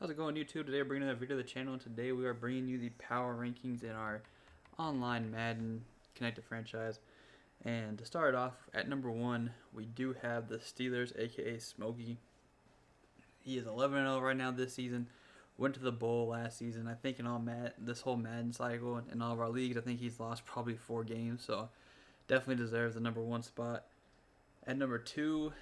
How's it going, YouTube? Today we're bringing another video to the channel, and today we are bringing you the power rankings in our online Madden connected franchise. And to start off, at number 1, we do have the Steelers, aka Smokey. He is 11-0 right now this season. Went to the bowl last season. I think in all this whole Madden cycle and in all of our leagues, I think he's lost probably 4 games. So definitely deserves the number 1 spot. At number 2,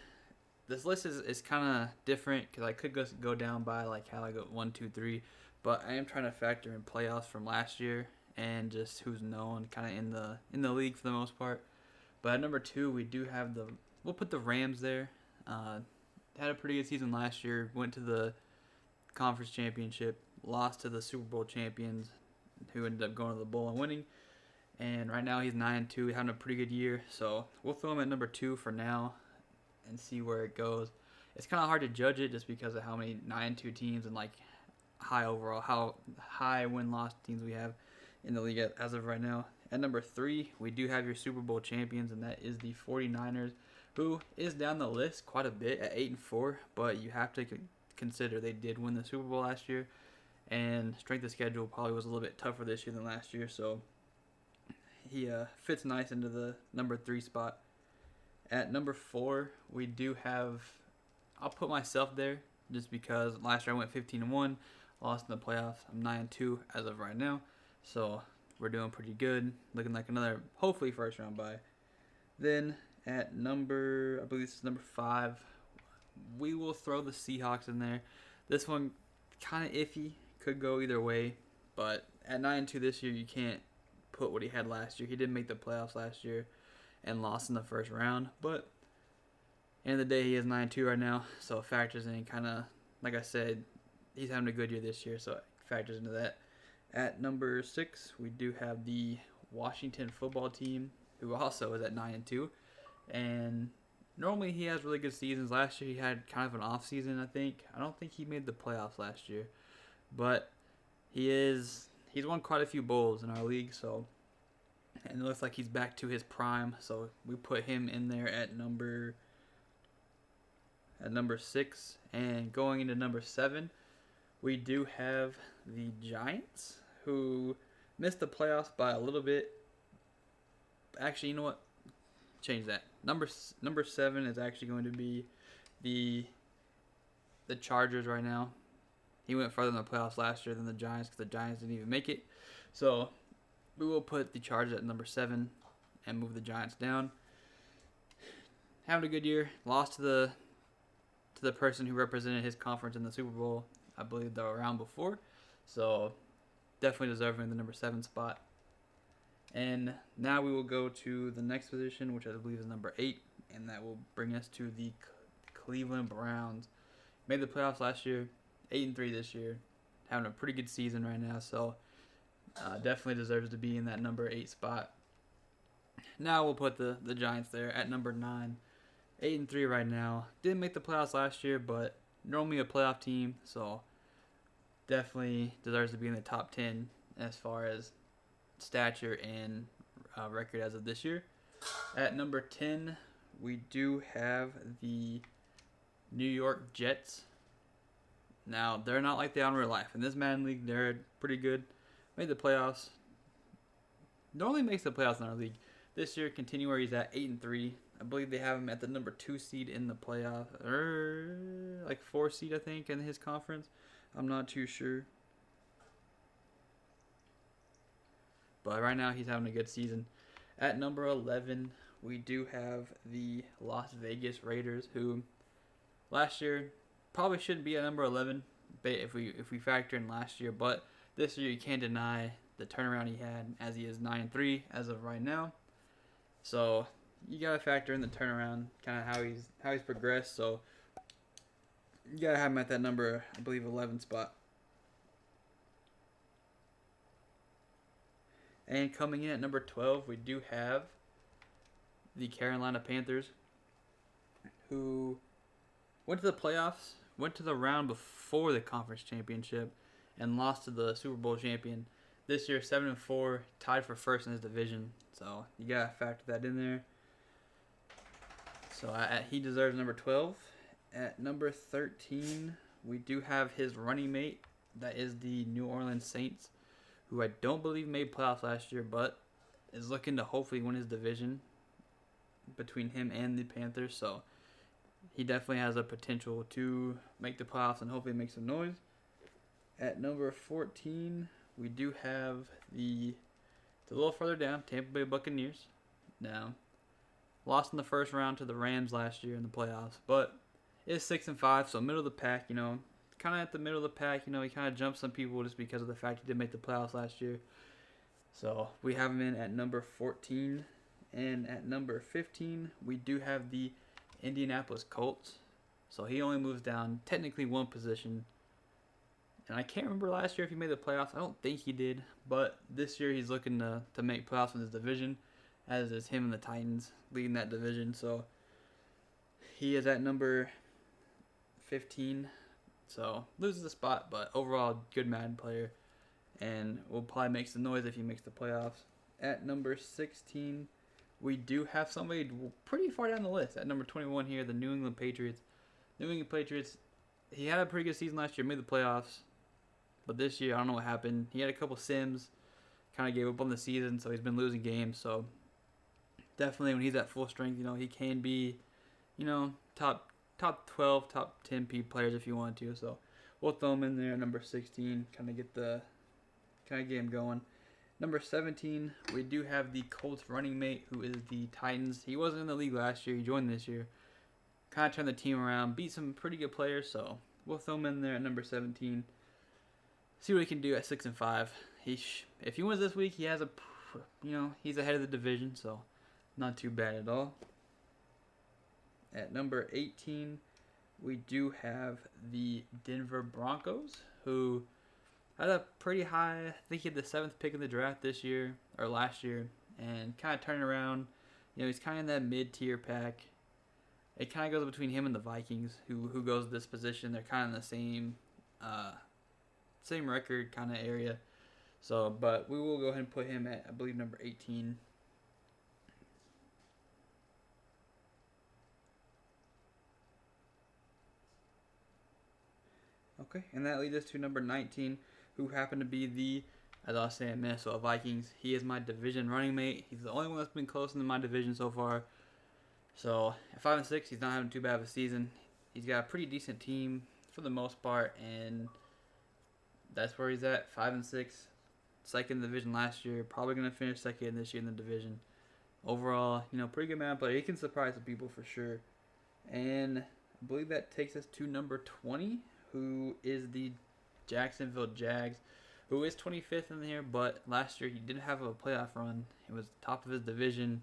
this list is kind of different because I could go down by like how I go 1, 2, 3, but I am trying to factor in playoffs from last year and just who's known kind of in the league for the most part. But at number 2, we do have we'll put the Rams there. Had a pretty good season last year. Went to the conference championship, lost to the Super Bowl champions, who ended up going to the bowl and winning. And right now he's 9-2, having a pretty good year. So we'll throw him at number 2 for now and see where it goes. It's kind of hard to judge it just because of how many 9-2 teams and like how high win-loss teams we have in the league as of right now. At number 3, we do have your Super Bowl champions, and that is the 49ers, who is down the list quite a bit at 8-4, but you have to consider they did win the Super Bowl last year, and strength of schedule probably was a little bit tougher this year than last year, so he fits nice into the number 3 spot. At number 4, we do have, I'll put myself there just because last year I went 15-1, lost in the playoffs. I'm 9-2 as of right now, so we're doing pretty good, looking like another hopefully first round bye. Then at I believe this is number 5, we will throw the Seahawks in there. This one kind of iffy, could go either way, but at 9-2 this year, you can't put what he had last year. He didn't make the playoffs last year and lost in the first round, but end of the day, he is 9-2 right now, so it factors in kind of, like I said, he's having a good year this year, so it factors into that. At number 6, we do have the Washington football team, who also is at 9-2, and normally he has really good seasons. Last year he had kind of an off season, I think. I don't think he made the playoffs last year, but he's won quite a few bowls in our league, so, and it looks like he's back to his prime, so we put him in there at number 6. And going into number 7, we do have the Giants, who missed the playoffs by a little bit. Actually, you know what? Change that. Number 7 is actually going to be the Chargers right now. He went further in the playoffs last year than the Giants because the Giants didn't even make it. So we will put the Chargers at number 7 and move the Giants down. Having a good year. Lost to the person who represented his conference in the Super Bowl, I believe, the round before. So definitely deserving the number 7 spot. And now we will go to the next position, which I believe is number 8, and that will bring us to the Cleveland Browns. Made the playoffs last year, 8-3 this year, having a pretty good season right now, so definitely deserves to be in that number 8 spot. Now we'll put the Giants there at number 9, 8-3 right now. Didn't make the playoffs last year, but normally a playoff team, so definitely deserves to be in the top 10 as far as stature and record as of this year. At number 10, we do have the New York Jets. Now, they're not like they are in real life. In this Madden League, they're pretty good. Made the playoffs. Normally makes the playoffs in our league. This year, continue where he's at, 8-3. I believe they have him at the number 2 seed in the playoff. Like 4 seed, I think, in his conference. I'm not too sure. But right now, he's having a good season. At number 11, we do have the Las Vegas Raiders, who last year probably shouldn't be at number 11 if we factor in last year. But this year, you can't deny the turnaround he had, as he is 9-3 as of right now. So you gotta factor in the turnaround, kind of how he's progressed. So you gotta have him at that number, I believe, 11 spot. And coming in at number 12, we do have the Carolina Panthers, who went to the playoffs, went to the round before the conference championship, and lost to the Super Bowl champion. This year, 7-4, tied for first in his division. So you gotta factor that in there. So he deserves number 12. At number 13, we do have his running mate. That is the New Orleans Saints, who I don't believe made playoffs last year, but is looking to hopefully win his division between him and the Panthers. So he definitely has a potential to make the playoffs and hopefully make some noise. At number 14, we do have it's a little further down, Tampa Bay Buccaneers. Now, lost in the first round to the Rams last year in the playoffs, but it's 6-5, so middle of the pack. Kind of at the middle of the pack. He kind of jumped some people just because of the fact he did make the playoffs last year. So we have him in at number 14, and at number 15, we do have the Indianapolis Colts. So he only moves down technically one position. And I can't remember last year if he made the playoffs. I don't think he did. But this year he's looking to make playoffs in his division, as is him and the Titans leading that division. So he is at number 15. So loses the spot, but overall good Madden player. And will probably make some noise if he makes the playoffs. At number 16, we do have somebody pretty far down the list. At number 21 here, the New England Patriots. New England Patriots, he had a pretty good season last year, made the playoffs. But this year, I don't know what happened. He had a couple sims, kind of gave up on the season, so he's been losing games. So definitely when he's at full strength, he can be, top 12, top 10 players if you want to. So we'll throw him in there at number 16, kind of get him going. Number 17, we do have the Colts running mate, who is the Titans. He wasn't in the league last year. He joined this year. Kind of turned the team around, beat some pretty good players. So we'll throw him in there at number 17. See what he can do at 6-5. If he wins this week, he has he's ahead of the division, so not too bad at all. At number 18, we do have the Denver Broncos, who had a pretty high, I think he had the 7th pick in the draft this year, or last year, and kind of turning around. He's kind of in that mid-tier pack. It kind of goes between him and the Vikings, who goes this position. They're kind of in the same record kind of area. So, but we will go ahead and put him at, I believe, number 18. Okay, and that leads us to number 19, who happened to be as I was saying, Minnesota Vikings. He is my division running mate. He's the only one that's been close in my division so far. So, at 5-6, he's not having too bad of a season. He's got a pretty decent team for the most part, and that's where he's at, 5-6. Second in the division last year. Probably going to finish second this year in the division. Overall, pretty good man player. He can surprise some people for sure. And I believe that takes us to number 20, who is the Jacksonville Jags, who is 25th in here, but last year he didn't have a playoff run. He was top of his division.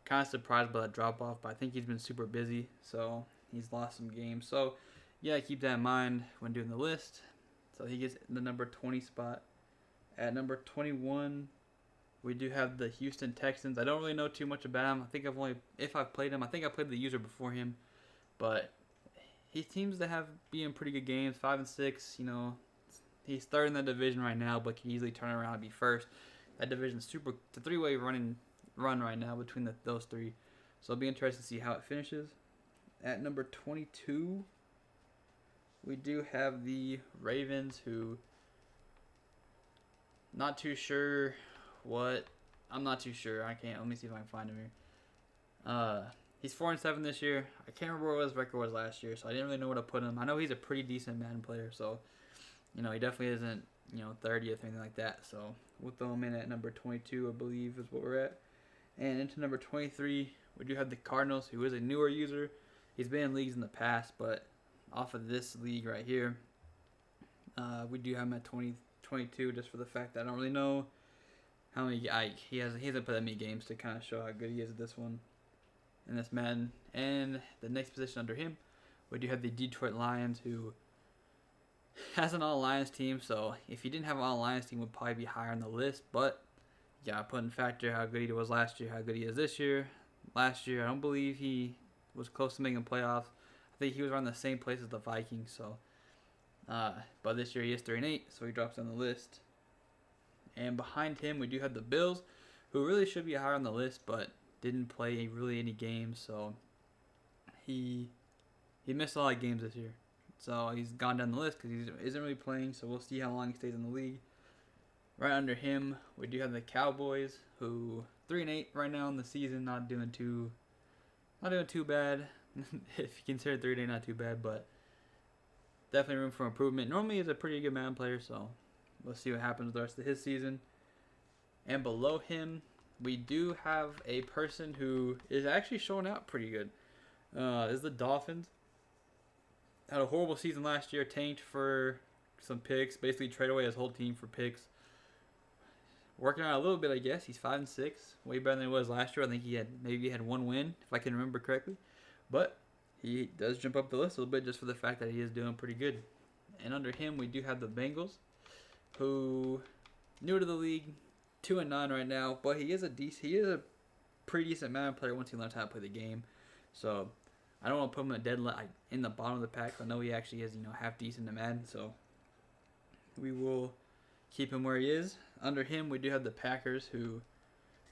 Kind of surprised by that drop-off, but I think he's been super busy, so he's lost some games. So, yeah, keep that in mind when doing the list. So he gets the number 20 spot. At number 21, we do have the Houston Texans. I don't really know too much about him. I think if I've played him, I think I played the user before him, but he seems to be in pretty good games. 5-6, he's third in the division right now, but can easily turn around and be first. That division's it's a three-way run right now between those three. So it'll be interesting to see how it finishes. At number 22, we do have the Ravens, who not too sure I'm not too sure. Let me see if I can find him here. He's 4-7 this year. I can't remember what his record was last year, so I didn't really know where to put him. I know he's a pretty decent Madden player, so he definitely isn't 30th or anything like that. So we'll throw him in at number 22, I believe is what we're at. And into number 23, we do have the Cardinals, who is a newer user. He's been in leagues in the past, but off of this league right here, we do have him at 22, just for the fact that I don't really know how many. He hasn't put that many games to kind of show how good he is at this one. In this Madden. And the next position under him, we do have the Detroit Lions, who has an all-Lions team. So if he didn't have an all-Lions team, would probably be higher on the list. But yeah, put in factor how good he was last year, how good he is this year. Last year, I don't believe he was close to making playoffs. I think he was around the same place as the Vikings. So, but this year he is 3-8, so he drops on the list. And behind him, we do have the Bills, who really should be higher on the list, but didn't play really any games, so he missed a lot of games this year. So he's gone down the list because he isn't really playing. So we'll see how long he stays in the league. Right under him, we do have the Cowboys, who 3-8 right now in the season, not doing too bad. If you consider 3-8 not too bad, but definitely room for improvement. Normally he's a pretty good Madden player, so we'll see what happens the rest of his season. And below him, we do have a person who is actually showing out pretty good. Is the Dolphins. Had a horrible season last year, tanked for some picks, basically trade away his whole team for picks. Working out a little bit, I guess. He's 5-6, way better than he was last year. I think he had one win, if I can remember correctly. But he does jump up the list a little bit just for the fact that he is doing pretty good. And under him, we do have the Bengals, who new to the league, 2-9 right now. But he is a pretty decent Madden player once he learns how to play the game. So I don't want to put him in the bottom of the pack. I know he actually is half decent in Madden. So we will keep him where he is. Under him, we do have the Packers, who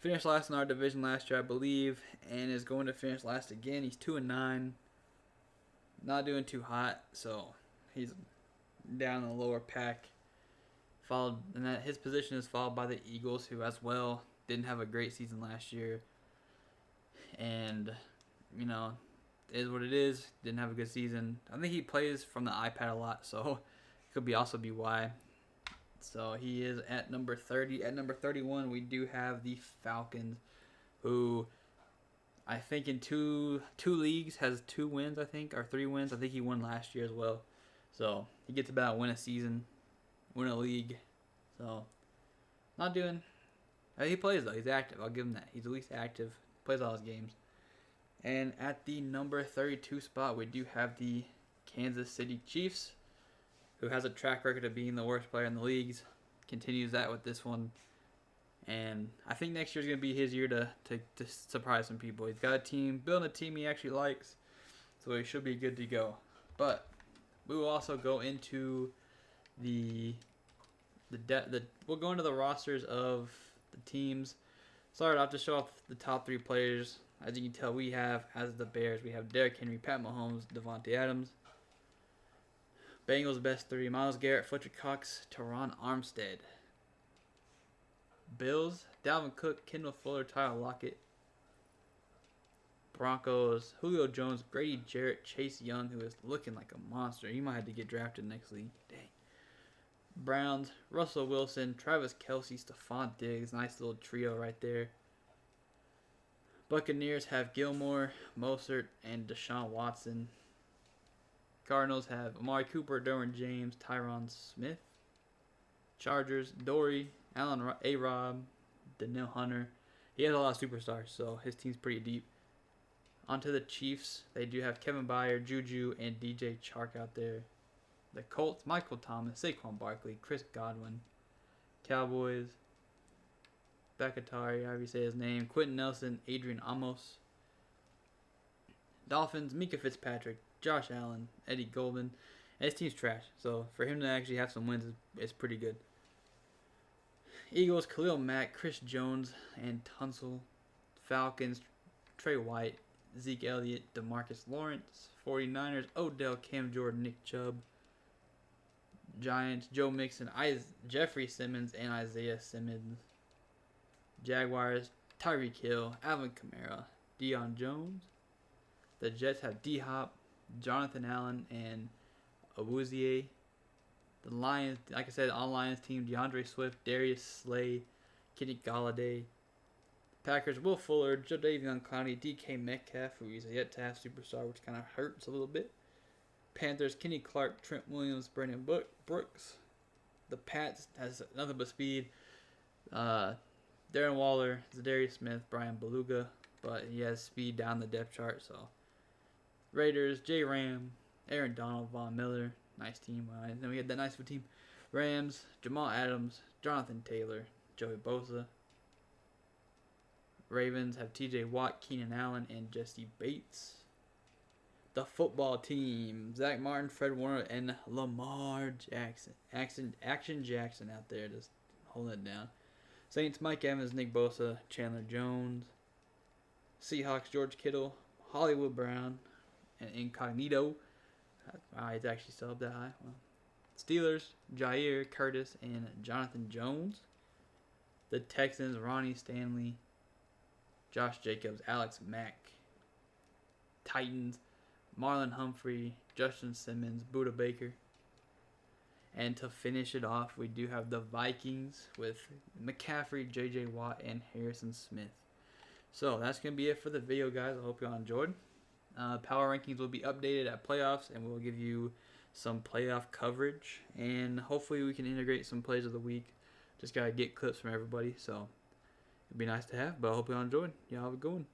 finished last in our division last year, I believe, and is going to finish last again. He's 2-9, not doing too hot, so he's down in the lower pack. His position is followed by the Eagles, who as well didn't have a great season last year, and it is what it is. Didn't have a good season. I think he plays from the iPad a lot, so it could also be why. So he is at number 30. At number 31, we do have the Falcons, who I think in two leagues has 2 wins, I think, or 3 wins. I think he won last year as well. So he gets about win a season, win a league. So not doing. He plays though. He's active. I'll give him that. He's at least active. Plays all his games. And at the number 32 spot, we do have the Kansas City Chiefs, who has a track record of being the worst player in the leagues. Continues that with this one. And I think next year's going to be his year to surprise some people. He's got a team, building a team he actually likes, so he should be good to go. But we will also go into we'll go into the rosters of the teams. Started off to show off the top 3 players. As you can tell, we have, as the Bears, we have Derrick Henry, Pat Mahomes, Devontae Adams. Bengals best 3, Myles Garrett, Fletcher Cox, Teron Armstead. Bills, Dalvin Cook, Kendall Fuller, Tyler Lockett. Broncos, Julio Jones, Grady Jarrett, Chase Young, who is looking like a monster. He might have to get drafted next league. Dang. Browns, Russell Wilson, Travis Kelce, Stephon Diggs. Nice little trio right there. Buccaneers have Gilmore, Mostert, and Deshaun Watson. Cardinals have Amari Cooper, Derwin James, Tyron Smith. Chargers, Dory, Allen A-Rob, Danielle Hunter. He has a lot of superstars, so his team's pretty deep. Onto the Chiefs. They do have Kevin Byard, Juju, and DJ Chark out there. The Colts, Michael Thomas, Saquon Barkley, Chris Godwin. Cowboys, Bakatari, however you say his name, Quentin Nelson, Adrian Amos. Dolphins, Mika Fitzpatrick, Josh Allen, Eddie Goldman. And his team's trash, so for him to actually have some wins is pretty good. Eagles, Khalil Mack, Chris Jones, and Tunsil. Falcons, Trey White, Zeke Elliott, DeMarcus Lawrence. 49ers, Odell, Cam Jordan, Nick Chubb. Giants, Joe Mixon, Jeffrey Simmons, and Isaiah Simmons. Jaguars, Tyreek Hill, Alvin Kamara, Deion Jones. The Jets have D-Hop, Jonathan Allen, and Awuzie. The Lions, like I said, on Lions team, DeAndre Swift, Darius Slay, Kenny Galladay. Packers, Will Fuller, Jadeveon Clowney, DK Metcalf, who is yet to have superstar, which kind of hurts a little bit. Panthers, Kenny Clark, Trent Williams, Brandon Brooks. The Pats has nothing but speed. Darren Waller, Zadarius Smith, Brian Beluga, but he has speed down the depth chart. So Raiders, J. Ram, Aaron Donald, Von Miller, nice team. Then we had that nice of a team. Rams, Jamal Adams, Jonathan Taylor, Joey Bosa. Ravens have T.J. Watt, Keenan Allen, and Jesse Bates. The football team, Zach Martin, Fred Warner, and Lamar Jackson. Action Jackson out there just holding it down. Saints, Mike Evans, Nick Bosa, Chandler Jones. Seahawks, George Kittle, Hollywood Brown, and Incognito. He's actually still up that high. Well, Steelers, Jair, Curtis, and Jonathan Jones. The Texans, Ronnie Stanley, Josh Jacobs, Alex Mack. Titans, Marlon Humphrey, Justin Simmons, Buda Baker. And to finish it off, we do have the Vikings with McCaffrey, J.J. Watt, and Harrison Smith. So that's going to be it for the video, guys. I hope you all enjoyed. Power rankings will be updated at playoffs, and we'll give you some playoff coverage. And hopefully we can integrate some plays of the week. Just got to get clips from everybody. So it'd be nice to have, but I hope you all enjoyed. Y'all have a good one.